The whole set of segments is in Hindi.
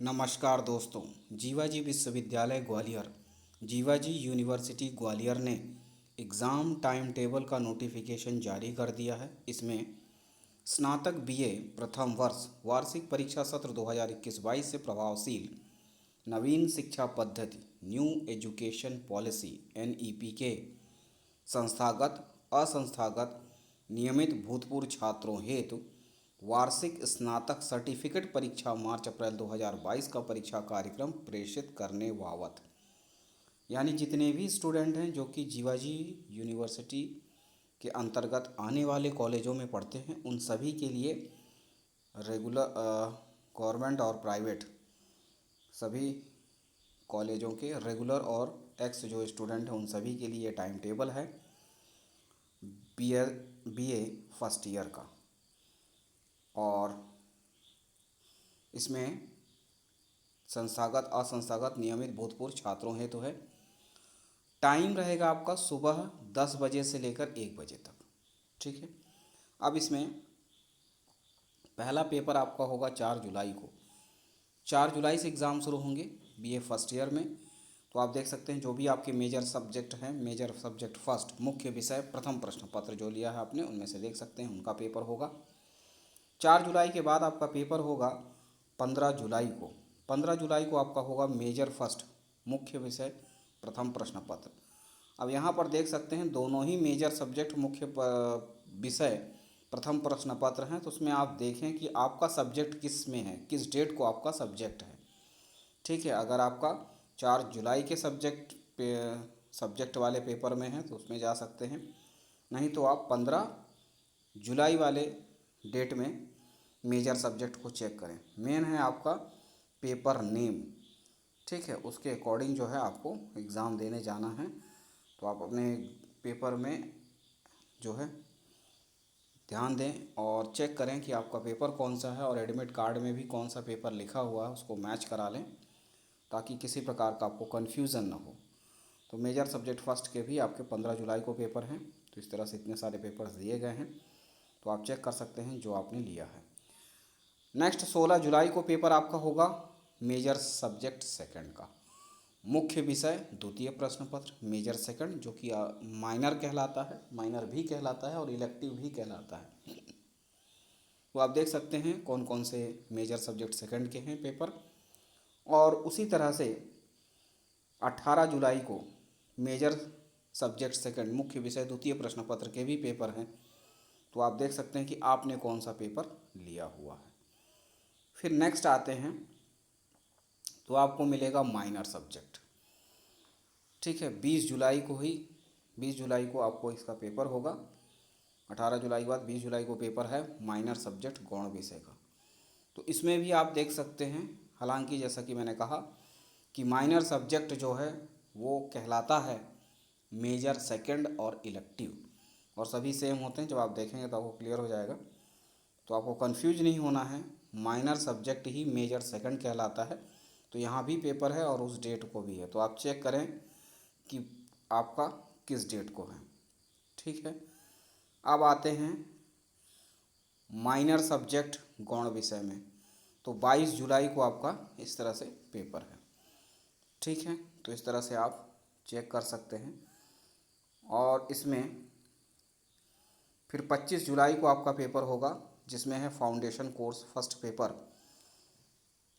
नमस्कार दोस्तों। जीवाजी विश्वविद्यालय ग्वालियर, जीवाजी यूनिवर्सिटी ग्वालियर ने एग्ज़ाम टाइम टेबल का नोटिफिकेशन जारी कर दिया है। इसमें स्नातक बीए प्रथम वर्ष वार्षिक परीक्षा सत्र 2021-22 से प्रभावशील नवीन शिक्षा पद्धति न्यू एजुकेशन पॉलिसी NEP के संस्थागत असंस्थागत नियमित भूतपूर्व छात्रों हेतु वार्षिक स्नातक सर्टिफिकेट परीक्षा मार्च अप्रैल 2022 का परीक्षा कार्यक्रम प्रेषित करने बाबत, यानी जितने भी स्टूडेंट हैं जो कि जीवाजी यूनिवर्सिटी के अंतर्गत आने वाले कॉलेजों में पढ़ते हैं, उन सभी के लिए रेगुलर गवर्नमेंट और प्राइवेट सभी कॉलेजों के रेगुलर और एक्स जो स्टूडेंट हैं उन सभी के लिए टाइम टेबल है बीए फर्स्ट ईयर का। और इसमें संस्थागत असंस्थागत नियमित भूतपूर्व छात्रों हेतु है। टाइम रहेगा आपका सुबह 10 बजे से लेकर 1 बजे तक। ठीक है। अब इसमें पहला पेपर आपका होगा 4 जुलाई को। 4 जुलाई से एग्ज़ाम शुरू होंगे बीए फर्स्ट ईयर में। तो आप देख सकते हैं जो भी आपके मेजर सब्जेक्ट हैं, मेजर सब्जेक्ट फर्स्ट मुख्य विषय प्रथम प्रश्न पत्र जो लिया है आपने, उनमें से देख सकते हैं उनका पेपर होगा 4 जुलाई के बाद। आपका पेपर होगा 15 जुलाई को। 15 जुलाई को आपका होगा मेजर फर्स्ट मुख्य विषय प्रथम प्रश्न पत्र। अब यहाँ पर देख सकते हैं दोनों ही मेजर सब्जेक्ट मुख्य विषय प्रथम प्रश्न पत्र हैं। तो उसमें आप देखें कि आपका सब्जेक्ट किस में है, किस डेट को आपका सब्जेक्ट है। ठीक है। अगर आपका 4 जुलाई के सब्जेक्ट वाले पेपर में है तो उसमें जा सकते हैं, नहीं तो आप 15 जुलाई वाले डेट में मेजर सब्जेक्ट को चेक करें। मेन है आपका पेपर नेम। ठीक है। उसके अकॉर्डिंग जो है आपको एग्ज़ाम देने जाना है। तो आप अपने पेपर में जो है ध्यान दें और चेक करें कि आपका पेपर कौन सा है, और एडमिट कार्ड में भी कौन सा पेपर लिखा हुआ है उसको मैच करा लें, ताकि किसी प्रकार का आपको कन्फ्यूज़न ना हो। तो मेजर सब्जेक्ट फर्स्ट के भी आपके 15 जुलाई को पेपर हैं। तो इस तरह से इतने सारे पेपर्स दिए गए हैं, तो आप चेक कर सकते हैं जो आपने लिया है। नेक्स्ट 16 जुलाई को पेपर आपका होगा मेजर सब्जेक्ट सेकंड का। मुख्य विषय द्वितीय प्रश्न पत्र मेजर सेकंड, जो कि माइनर कहलाता है, माइनर भी कहलाता है और इलेक्टिव भी कहलाता है। तो आप देख सकते हैं कौन कौन से मेजर सब्जेक्ट सेकंड के हैं पेपर। और उसी तरह से 18 जुलाई को मेजर सब्जेक्ट सेकंड मुख्य विषय द्वितीय प्रश्न पत्र के भी पेपर हैं। तो आप देख सकते हैं कि आपने कौन सा पेपर लिया हुआ है। फिर नेक्स्ट आते हैं तो आपको मिलेगा माइनर सब्जेक्ट। ठीक है। 20 जुलाई को ही 20 जुलाई को आपको इसका पेपर होगा। 18 जुलाई के बाद 20 जुलाई को पेपर है माइनर सब्जेक्ट गौण विषय का। तो इसमें भी आप देख सकते हैं, हालांकि जैसा कि मैंने कहा कि माइनर सब्जेक्ट जो है वो कहलाता है मेजर सेकंड और इलेक्टिव, और सभी सेम होते हैं। जब आप देखेंगे तो आपको क्लियर हो जाएगा। तो आपको कंफ्यूज नहीं होना है, माइनर सब्जेक्ट ही मेजर सेकंड कहलाता है। तो यहाँ भी पेपर है और उस डेट को भी है, तो आप चेक करें कि आपका किस डेट को है। ठीक है। अब आते हैं माइनर सब्जेक्ट गौण विषय में। तो 22 जुलाई को आपका इस तरह से पेपर है। ठीक है। तो इस तरह से आप चेक कर सकते हैं। और इसमें फिर 25 जुलाई को आपका पेपर होगा, जिसमें है फाउंडेशन कोर्स फर्स्ट पेपर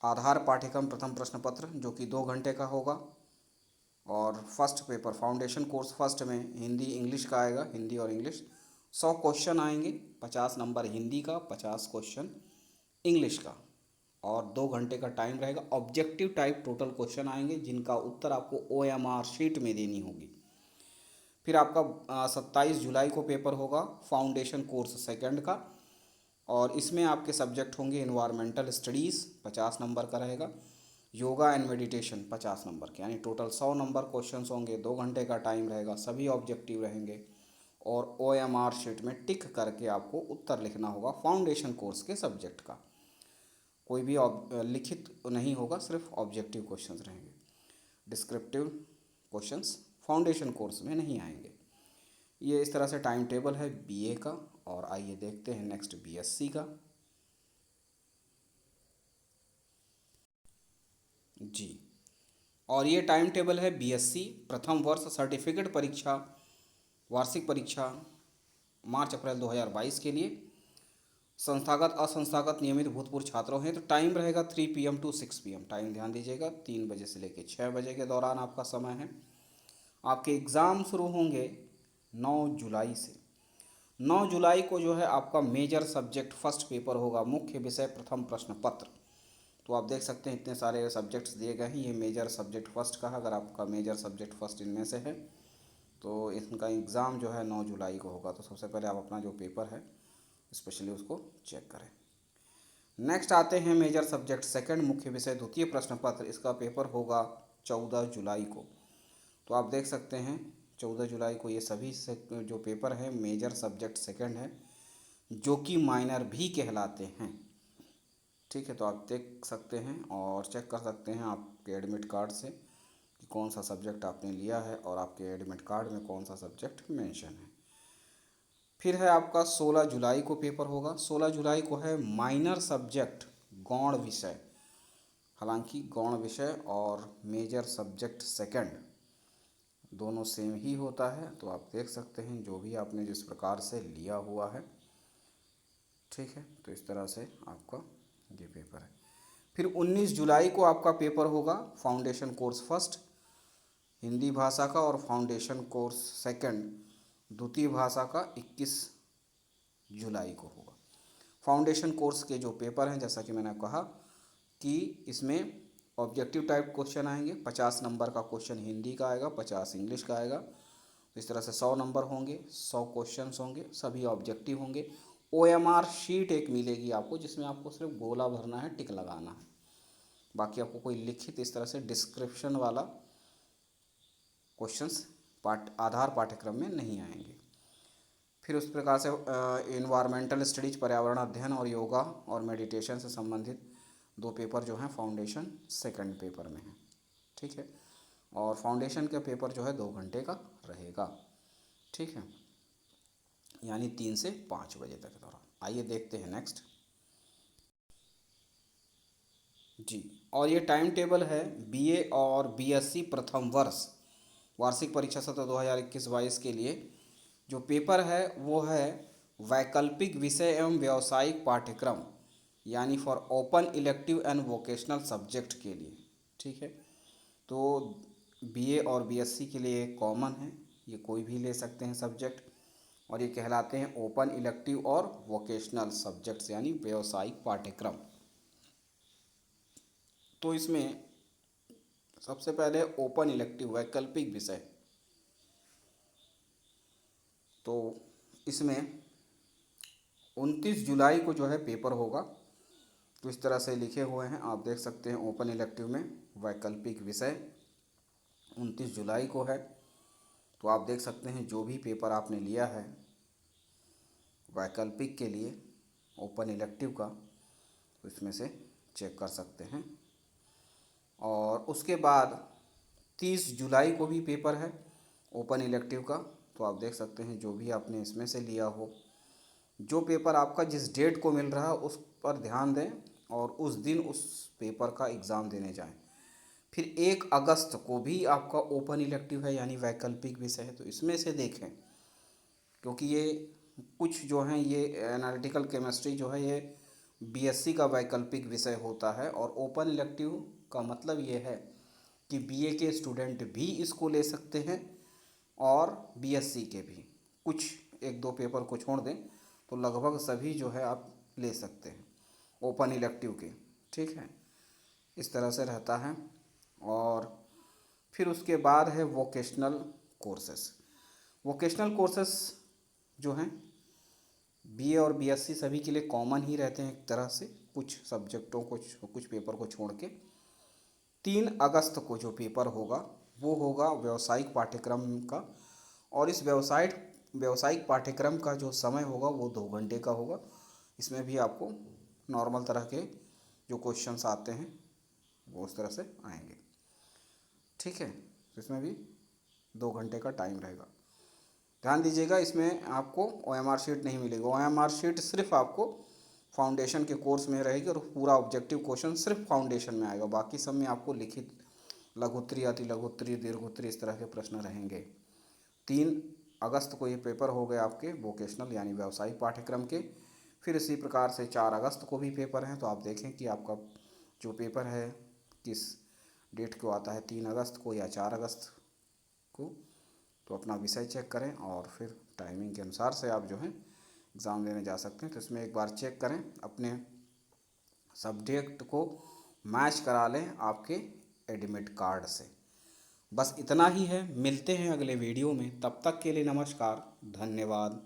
आधार पाठ्यक्रम प्रथम प्रश्न पत्र, जो कि 2 घंटे का होगा। और first paper foundation course first में हिंदी इंग्लिश का आएगा, हिंदी और इंग्लिश। 100 क्वेश्चन आएंगे, 50 नंबर हिंदी का, 50 क्वेश्चन इंग्लिश का, और 2 घंटे का टाइम रहेगा। ऑब्जेक्टिव टाइप टोटल क्वेश्चन आएंगे, जिनका उत्तर आपको OMR शीट में देनी होगी। फिर आपका 27 जुलाई को पेपर होगा फाउंडेशन कोर्स सेकंड का, और इसमें आपके सब्जेक्ट होंगे इन्वायरमेंटल स्टडीज़ 50 नंबर का रहेगा, योगा एंड मेडिटेशन 50 नंबर के, यानी टोटल 100 नंबर क्वेश्चंस होंगे। 2 घंटे का टाइम रहेगा, सभी ऑब्जेक्टिव रहेंगे, और OMR शीट में टिक करके आपको उत्तर लिखना होगा फाउंडेशन कोर्स के सब्जेक्ट का। कोई भी लिखित नहीं होगा, सिर्फ ऑब्जेक्टिव क्वेश्चंस रहेंगे। डिस्क्रिप्टिव क्वेश्चंस फाउंडेशन कोर्स में नहीं आएंगे। ये इस तरह से टाइम टेबल है BA का। और आइए देखते हैं नेक्स्ट BSc का। जी। और ये टाइम टेबल है बीएससी प्रथम वर्ष सर्टिफिकेट परीक्षा वार्षिक परीक्षा मार्च अप्रैल 2022 के लिए। संस्थागत असंस्थागत नियमित भूतपूर्व छात्रों हैं तो टाइम रहेगा 3 PM to 6 PM। टाइम ध्यान दीजिएगा, 3 बजे से लेकर 6 बजे के दौरान आपका समय है। आपके एग्ज़ाम शुरू होंगे 9 जुलाई से। 9 जुलाई को जो है आपका मेजर सब्जेक्ट फर्स्ट पेपर होगा, मुख्य विषय प्रथम प्रश्न पत्र। तो आप देख सकते हैं इतने सारे सब्जेक्ट्स दिए गए हैं, ये मेजर सब्जेक्ट फर्स्ट का है। अगर आपका मेजर सब्जेक्ट फर्स्ट इनमें से है तो इनका एग्ज़ाम जो है 9 जुलाई को होगा। तो सबसे पहले आप अपना जो पेपर है स्पेशली उसको चेक करें। नेक्स्ट आते हैं मेजर सब्जेक्ट सेकंड मुख्य विषय द्वितीय प्रश्न पत्र। इसका पेपर होगा 14 जुलाई को। तो आप देख सकते हैं 14 जुलाई को ये सभी से जो पेपर है मेजर सब्जेक्ट सेकंड है, जो कि माइनर भी कहलाते हैं। ठीक है, तो आप देख सकते हैं और चेक कर सकते हैं आपके एडमिट कार्ड से कि कौन सा सब्जेक्ट आपने लिया है और आपके एडमिट कार्ड में कौन सा सब्जेक्ट मेंशन है। फिर है आपका 16 जुलाई को पेपर होगा। 16 जुलाई को है माइनर सब्जेक्ट गौण विषय। हालांकि गौण विषय और मेजर सब्जेक्ट सेकंड दोनों सेम ही होता है। तो आप देख सकते हैं जो भी आपने जिस प्रकार से लिया हुआ है। ठीक है, तो इस तरह से आपका ये पेपर है। फिर 19 जुलाई को आपका पेपर होगा फाउंडेशन कोर्स फर्स्ट हिंदी भाषा का और फाउंडेशन कोर्स सेकंड द्वितीय भाषा का 21 जुलाई को होगा। फाउंडेशन कोर्स के जो पेपर हैं जैसा कि मैंने कहा कि इसमें ऑब्जेक्टिव टाइप क्वेश्चन आएंगे। 50 नंबर का क्वेश्चन हिंदी का आएगा, 50 इंग्लिश का आएगा। तो इस तरह से 100 नंबर होंगे, 100 क्वेश्चंस होंगे, सभी ऑब्जेक्टिव होंगे। OMR शीट एक मिलेगी आपको जिसमें आपको सिर्फ गोला भरना है, टिक लगाना है। बाकी आपको कोई लिखित इस तरह से डिस्क्रिप्शन वाला क्वेश्चंस आधार पाठ्यक्रम में नहीं आएंगे। फिर उस प्रकार से इन्वायरमेंटल स्टडीज पर्यावरण अध्ययन और योगा और मेडिटेशन से संबंधित 2 पेपर जो हैं फाउंडेशन सेकंड पेपर में हैं। ठीक है, और फाउंडेशन का पेपर जो है 2 घंटे का रहेगा। ठीक है, यानी 3 से 5 बजे तक के दौरान। आइए देखते हैं नेक्स्ट। जी, और ये टाइम टेबल है बीए और बीएससी प्रथम वर्ष वार्षिक परीक्षा सत्र 2021-22 के लिए। जो पेपर है वो है वैकल्पिक विषय एवं व्यावसायिक पाठ्यक्रम, यानी for open elective and vocational subject के लिए। ठीक है, तो बीए और बीएससी के लिए कॉमन है, ये कोई भी ले सकते हैं सब्जेक्ट, और ये कहलाते हैं ओपन इलेक्टिव और वोकेशनल सब्जेक्ट्स यानी व्यावसायिक पाठ्यक्रम। तो इसमें सबसे पहले ओपन इलेक्टिव वैकल्पिक विषय, तो इसमें 29 जुलाई को जो है पेपर होगा। तो इस तरह से लिखे हुए हैं, आप देख सकते हैं ओपन इलेक्टिव में वैकल्पिक विषय 29 जुलाई को है। तो आप देख सकते हैं जो भी पेपर आपने लिया है वैकल्पिक के लिए ओपन इलेक्टिव का, तो इसमें से चेक कर सकते हैं। और उसके बाद 30 जुलाई को भी पेपर है ओपन इलेक्टिव का। तो आप देख सकते हैं जो भी आपने इसमें से लिया हो, जो पेपर आपका जिस डेट को मिल रहा है उस पर ध्यान दें और उस दिन उस पेपर का एग्ज़ाम देने जाएं। फिर 1 अगस्त को भी आपका ओपन इलेक्टिव है यानी वैकल्पिक विषय है, तो इसमें से देखें क्योंकि ये कुछ जो हैं ये एनालिटिकल केमिस्ट्री जो है ये बीएससी का वैकल्पिक विषय होता है। और ओपन इलेक्टिव का मतलब ये है कि बीए के स्टूडेंट भी इसको ले सकते हैं और बीएससी के भी। कुछ 1-2 पेपर को छोड़ दें तो लगभग सभी जो है आप ले सकते हैं ओपन इलेक्टिव के। ठीक है, इस तरह से रहता है। और फिर उसके बाद है वोकेशनल कोर्सेस। वोकेशनल कोर्सेस जो हैं बीए और बीएससी सभी के लिए कॉमन ही रहते हैं एक तरह से, कुछ सब्जेक्टों को कुछ पेपर को छोड़ के। 3 अगस्त को जो पेपर होगा वो होगा व्यावसायिक पाठ्यक्रम का, और इस व्यावसायिक पाठ्यक्रम का जो समय होगा वो 2 घंटे का होगा। इसमें भी आपको नॉर्मल तरह के जो क्वेश्चंस आते हैं वो उस तरह से आएंगे। ठीक है, तो इसमें भी 2 घंटे का टाइम रहेगा। ध्यान दीजिएगा इसमें आपको OMR शीट नहीं मिलेगी। OMR शीट सिर्फ आपको फाउंडेशन के कोर्स में रहेगी और पूरा ऑब्जेक्टिव क्वेश्चन सिर्फ फाउंडेशन में आएगा, बाकी सब में आपको लिखित, लघुत्तरी, अति लघुत्तरी, दीर्घोत्तरी इस तरह के प्रश्न रहेंगे। 3 अगस्त को ये पेपर हो गए आपके वोकेशनल यानी व्यावसायिक पाठ्यक्रम के। फिर इसी प्रकार से 4 अगस्त को भी पेपर हैं, तो आप देखें कि आपका जो पेपर है किस डेट को आता है, 3 अगस्त को या 4 अगस्त को। तो अपना विषय चेक करें और फिर टाइमिंग के अनुसार से आप जो है एग्ज़ाम देने जा सकते हैं। तो इसमें एक बार चेक करें, अपने सब्जेक्ट को मैच करा लें आपके एडमिट कार्ड से। बस इतना ही है, मिलते हैं अगले वीडियो में, तब तक के लिए नमस्कार, धन्यवाद।